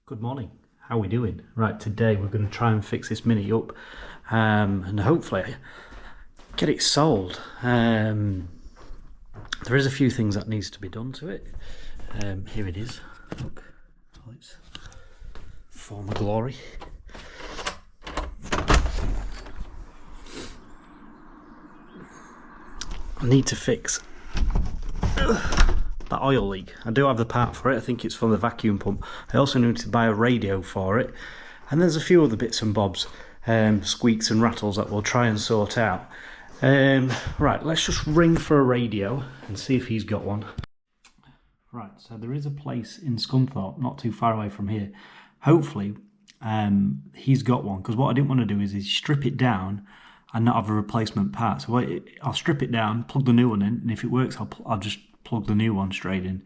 Good morning, how are we doing? Right, today we're going to try and fix this Mini up and hopefully get it sold. There is a few things that needs to be done to it. Here it is, look, all its former glory. I need to fix that oil leak. I do have the part for it. I think it's from the vacuum pump. I also need to buy a radio for it, and there's a few other bits and bobs, squeaks and rattles that we'll try and sort out. Right, let's just ring for a radio and see if he's got one. Right, so there is a place in Scunthorpe not too far away from here. Hopefully he's got one, because what I didn't want to do is strip it down and not have a replacement part. So I'll strip it down, plug the new one in, and if it works I'll just plug the new one straight in,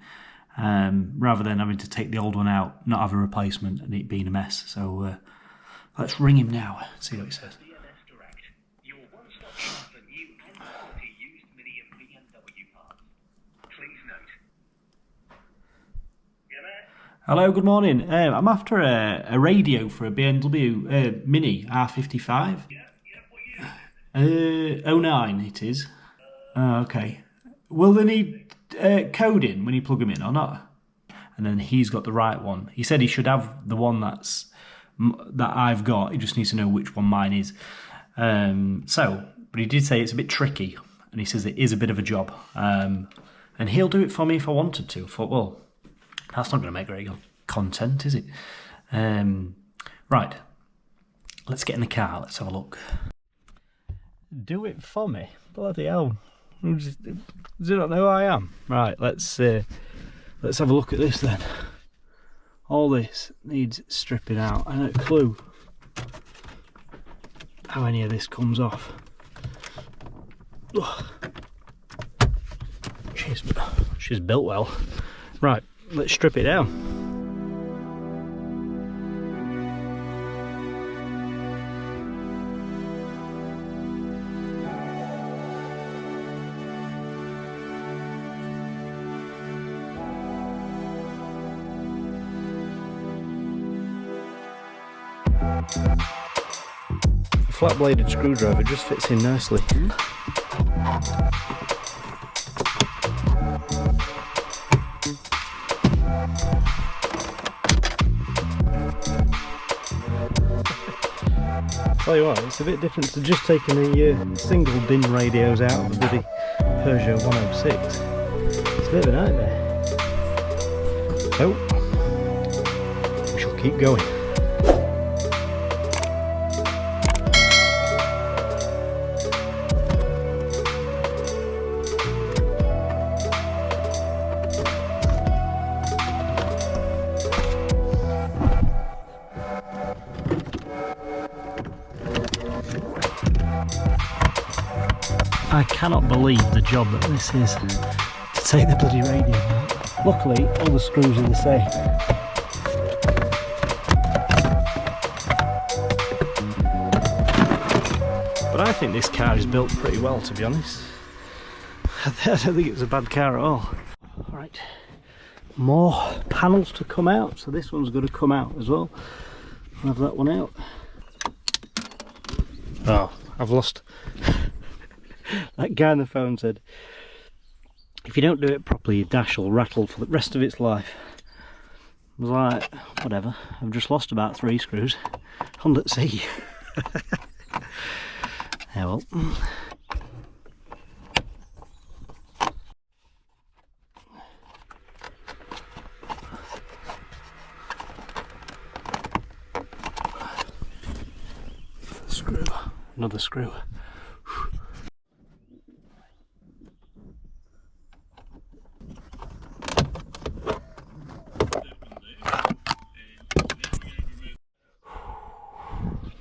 rather than having to take the old one out, not have a replacement, and it being a mess. So let's ring him now, see what he says. Hello, good morning. I'm after a radio for a BMW Mini R55. 09 it is. Oh, okay. Will they need coding when you plug him in or not? And then he's got the right one. He said he should have the one that I've got. He just needs to know which one mine is. But he did say it's a bit tricky, and he says it is a bit of a job. And he'll do it for me if I wanted to. I thought, well, that's not going to make very good content, is it? Right, let's get in the car. Let's have a look. Do it for me? Bloody hell. Does he not know who I am? Right, let's have a look at this then. All this needs stripping out. I don't have a clue how any of this comes off. Ugh. She's built well. Right, let's strip it down. A flat-bladed screwdriver just fits in nicely. Tell you what, it's a bit different to just taking the single DIN radios out of the bloody Peugeot 106. It's a bit of a nightmare. So, we shall keep going. I cannot believe the job that this is, to take the bloody radio out. Luckily, all the screws are the same. But I think this car is built pretty well, to be honest. I don't think it's a bad car at all. Alright, more panels to come out, so this one's going to come out as well. I'll have that one out. Oh, I've lost... That guy on the phone said, if you don't do it properly, your dash will rattle for the rest of its life. I was like, whatever, I've just lost about 3 screws. On at sea. Yeah, well. Screw, another screw.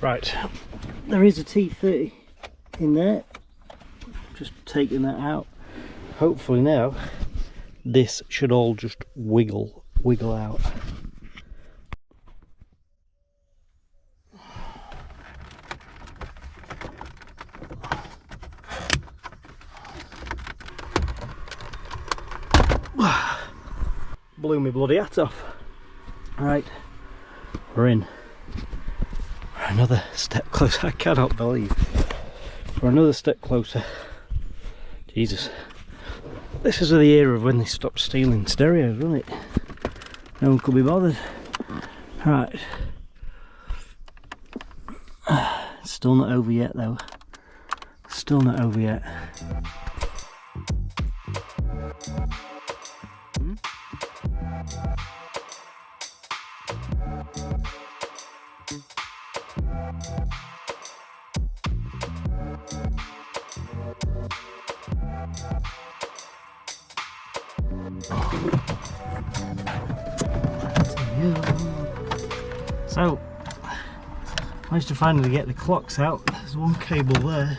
Right, there is a T30 in there, just taking that out. Hopefully now this should all just wiggle out. Blew my bloody hat off. Right, We're in. We're another step closer. I cannot believe. We're another step closer. Jesus. This is the era of when they stopped stealing stereos, wasn't it? No one could be bothered. Right. Still not over yet though. Still not over yet. So, managed to finally get the clocks out. There's one cable there.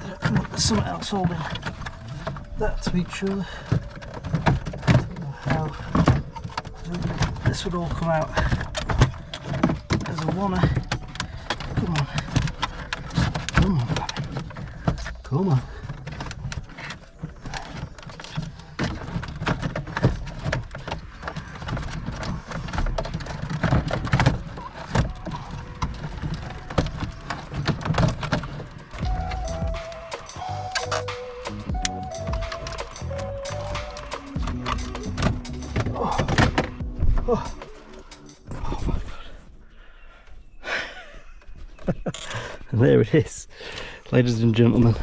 There's something else holding that to each other. I don't know how this would all come out. There's a wanna. Come on. Come on, Bobby. Come on. Oh my god. And there it is, ladies and gentlemen.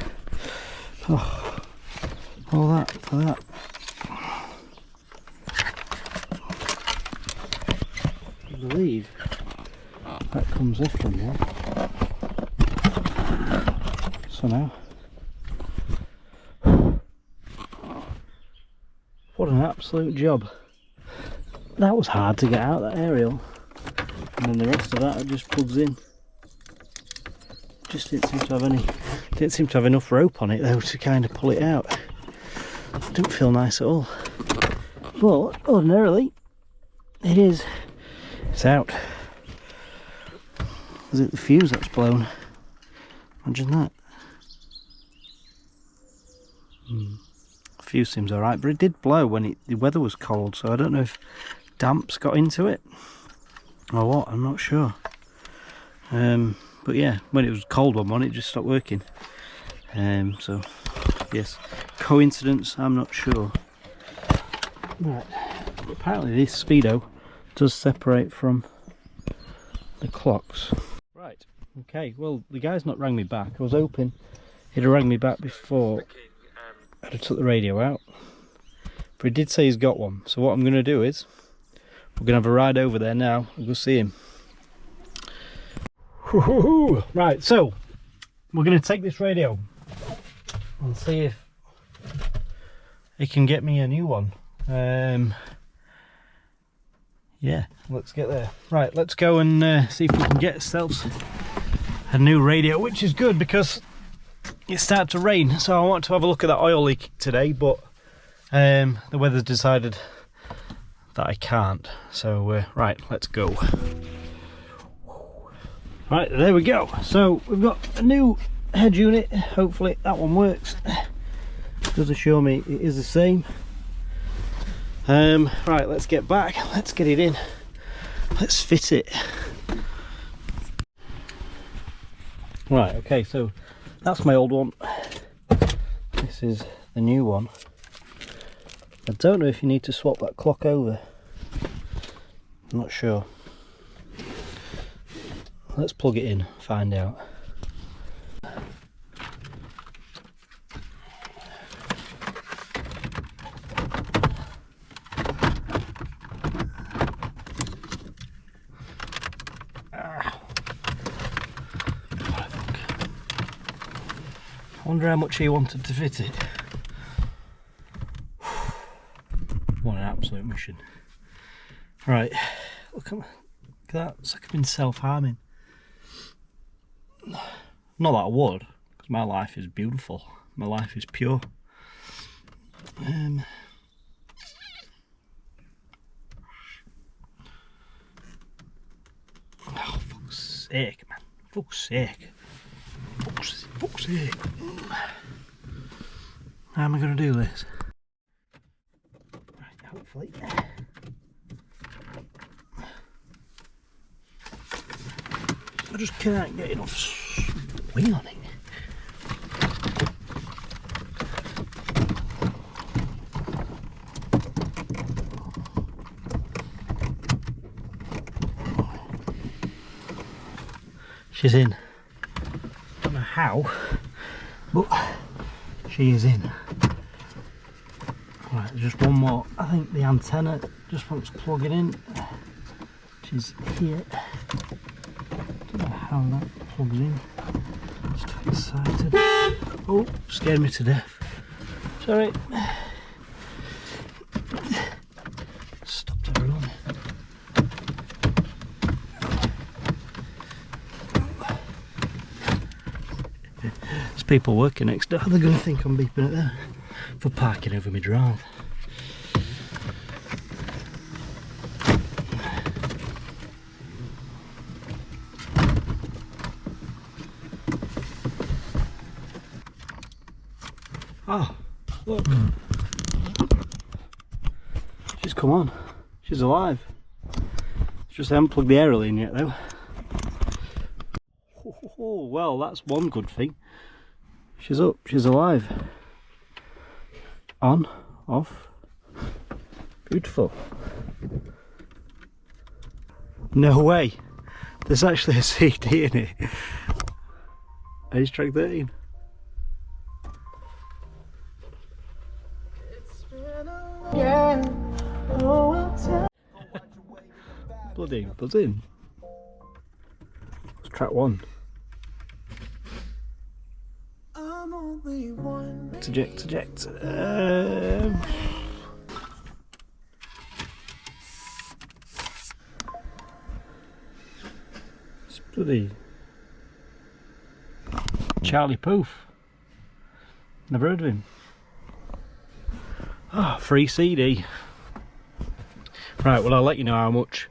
Oh, all that for that. I believe that comes off from there. So now, what an absolute job. That was hard to get out, that aerial, and then the rest of that it just plugs in. Just didn't seem to have enough rope on it though to kind of pull it out. Didn't feel nice at all. But ordinarily, it's out. Is it the fuse that's blown? Imagine that. The fuse seems alright, but it did blow when the weather was cold, so I don't know if damps got into it or what, I'm not sure. But yeah, when it was cold one morning it just stopped working. So yes, coincidence, I'm not sure. Right, apparently this speedo does separate from the clocks. Right, okay, well the guy's not rang me back. I was hoping he'd have rang me back before I'd have took the radio out, but he did say he's got one. So what I'm going to do is we're going to have a ride over there now and go see him. Right, so we're going to take this radio and see if he can get me a new one. Yeah, let's get there. Right, let's go and see if we can get ourselves a new radio, which is good because it started to rain, so I want to have a look at that oil leak today, but the weather's decided that I can't. So right, let's go. Right, there we go. So we've got a new head unit. Hopefully that one works. Does assure me it is the same. Right, let's get back. Let's get it in. Let's fit it. Right, okay, so that's my old one. This is the new one. I don't know if you need to swap that clock over. I'm not sure. Let's plug it in, find out. I wonder how much he wanted to fit it. What an absolute mission. Right, look at that, it's like I've been self-harming. Not that I would, because my life is beautiful. My life is pure. Oh, fuck's sake, man. Fuck's sake. Fuck's sake. How am I going to do this? Right, hopefully. just can't get enough swing on it. She's in. Don't know how, but she is in. Right, just one more. I think the antenna just wants plugging in. She's here. Don't know how that plugs in. Just too excited. Oh, scared me to death. Sorry. Stopped everyone. There's people working next door. They're going to think I'm beeping at them for parking over my drive. Oh, look. She's come on. She's alive. It's just I haven't plugged the aerial in yet though. Oh, well, that's one good thing. She's up, she's alive. On, off. Beautiful. No way. There's actually a CD in it. Age track 13. Bloody buzzing. It's track 1. Eject, eject. It's bloody Charlie Puth. Never heard of him. Ah, oh, free CD. Right, well, I'll let you know how much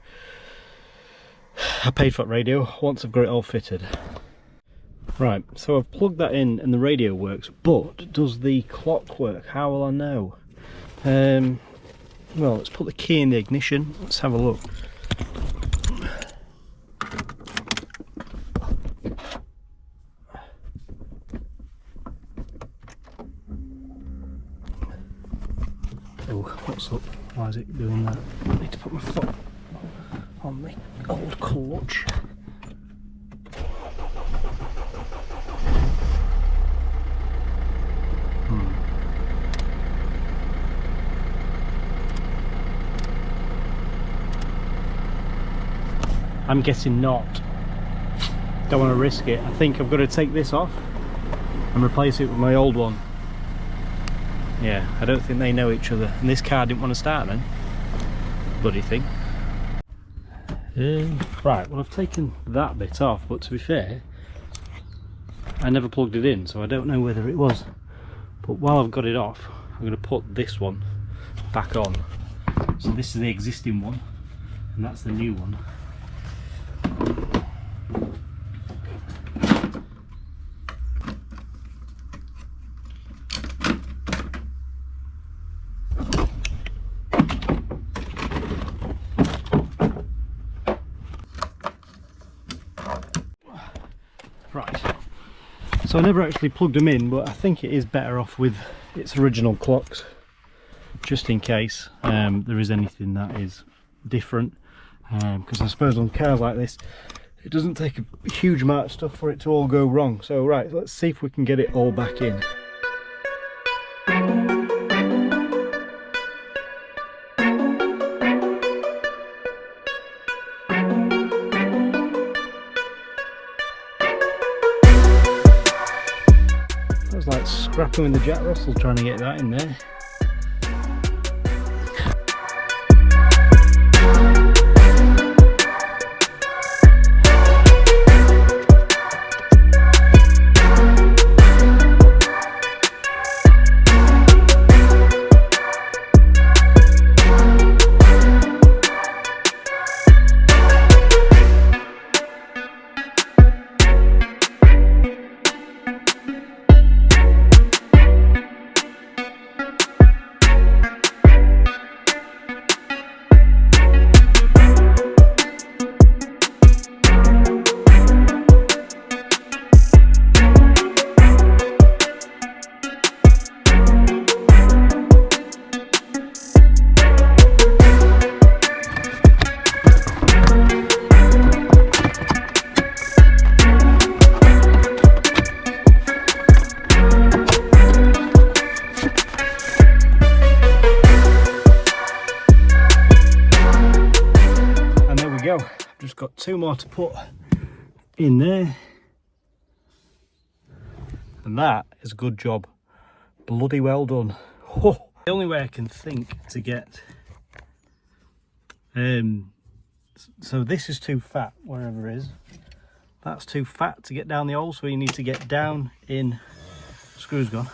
I paid for that radio once I've got it all fitted. Right, so I've plugged that in and the radio works, but does the clock work? How will I know? Well, let's put the key in the ignition. Let's have a look. Oh, what's up? Why is it doing that? I need to put my foot on the old clutch. I'm guessing not. Don't want to risk it. I think I've got to take this off and replace it with my old one. Yeah, I don't think they know each other. And this car didn't want to start then. Bloody thing. Right, well, I've taken that bit off, but to be fair, I never plugged it in, so I don't know whether it was. But while I've got it off, I'm going to put this one back on. So this is the existing one, and that's the new one. Right, so I never actually plugged them in, but I think it is better off with its original clocks, just in case there is anything that is different, because I suppose on cars like this it doesn't take a huge amount of stuff for it to all go wrong. So right, let's see if we can get it all back in. That was like scrapping with the Jack Russell trying to get that in there. go. I've just got 2 more to put in there. And that is a good job. Bloody well done. Oh, the only way I can think to get... so this is too fat, wherever it is. That's too fat to get down the hole, so you need to get down in... Screw's gone.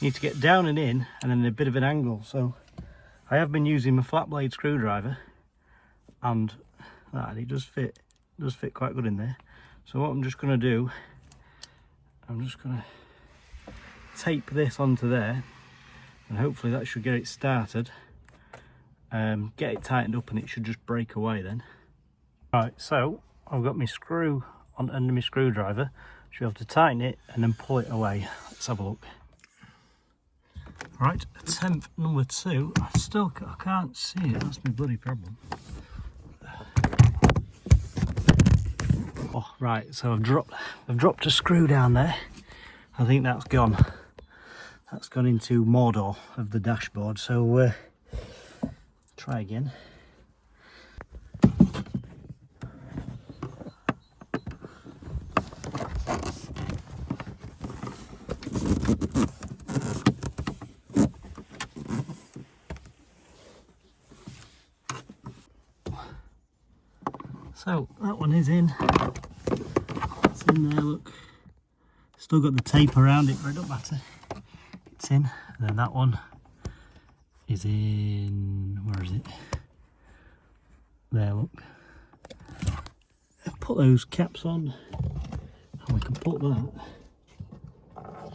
You need to get down and in, and then a bit of an angle. So I have been using my flat blade screwdriver, and that it does fit quite good in there. So what I'm just going to do, I'm just going to tape this onto there, and hopefully that should get it started. Get it tightened up and it should just break away then. Right, so I've got my screw on under my screwdriver. Should be able to tighten it and then pull it away. Let's have a look. Right, attempt number 2. I can't see it. That's my bloody problem. Oh, right, so I've dropped a screw down there. I think that's gone. That's gone into Mordor of the dashboard. So try again. So that one is in. It's in there, look. Still got the tape around it, but it don't matter. It's in. And then that one is in, where is it? There, look. Put those caps on and we can put that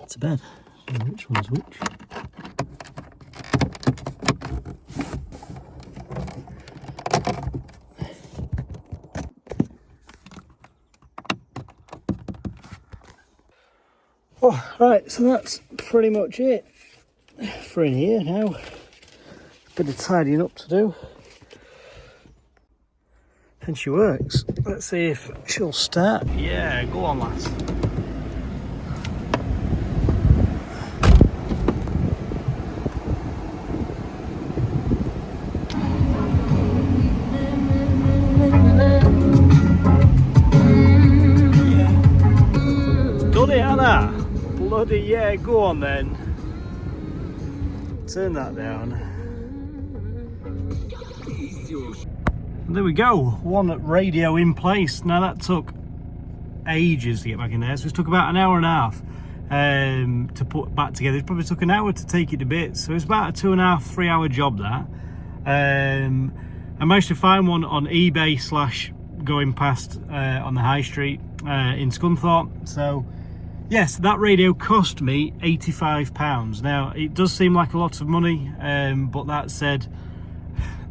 to bed. So which one's which? Oh, right, so that's pretty much it for in here now. Bit of tidying up to do. And she works. Let's see if she'll start. Yeah, go on, lads. Done it, Anna. Bloody yeah, go on then. Turn that down. And there we go, one radio in place. Now that took ages to get back in there, so it took about an hour and a half to put back together. It probably took an hour to take it to bits, so it's about a 2.5 to 3 hour job that. I managed to find one on eBay / going past on the high street in Scunthorpe. So yes, that radio cost me £85. Now it does seem like a lot of money, but that said,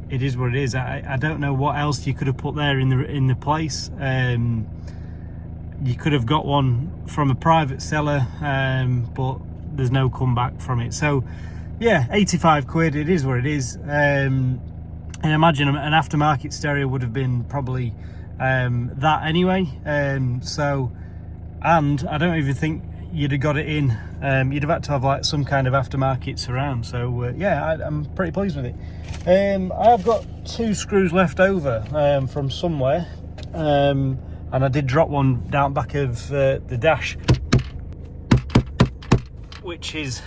it is what it is. I don't know what else you could have put there in the place. You could have got one from a private seller, but there's no comeback from it. So yeah, 85 quid, it is what it is. And imagine an aftermarket stereo would have been probably that anyway. So, and I don't even think you'd have got it in. You'd have had to have like some kind of aftermarket surround. So yeah, I'm pretty pleased with it. I've got 2 screws left over from somewhere, and I did drop one down back of the dash, which is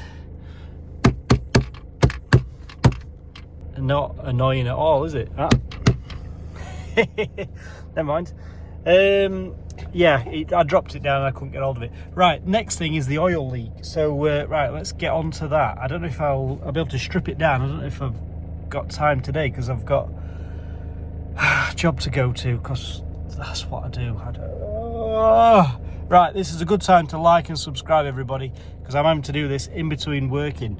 not annoying at all, is it? Never mind. Yeah, I dropped it down and I couldn't get hold of it. Right, next thing is the oil leak. So right, let's get on to that. I don't know if I'll be able to strip it down. I don't know if I've got time today, because I've got a job to go to, because that's what I do. Right, this is a good time to like and subscribe, everybody, because I'm having to do this in between working.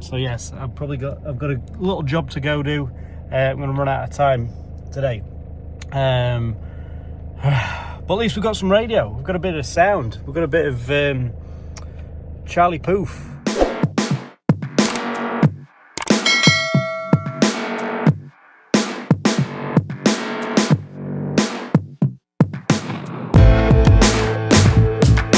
So yes, I've got a little job to go do. I'm going to run out of time today. But at least we've got some radio. We've got a bit of sound. We've got a bit of Charlie Puth.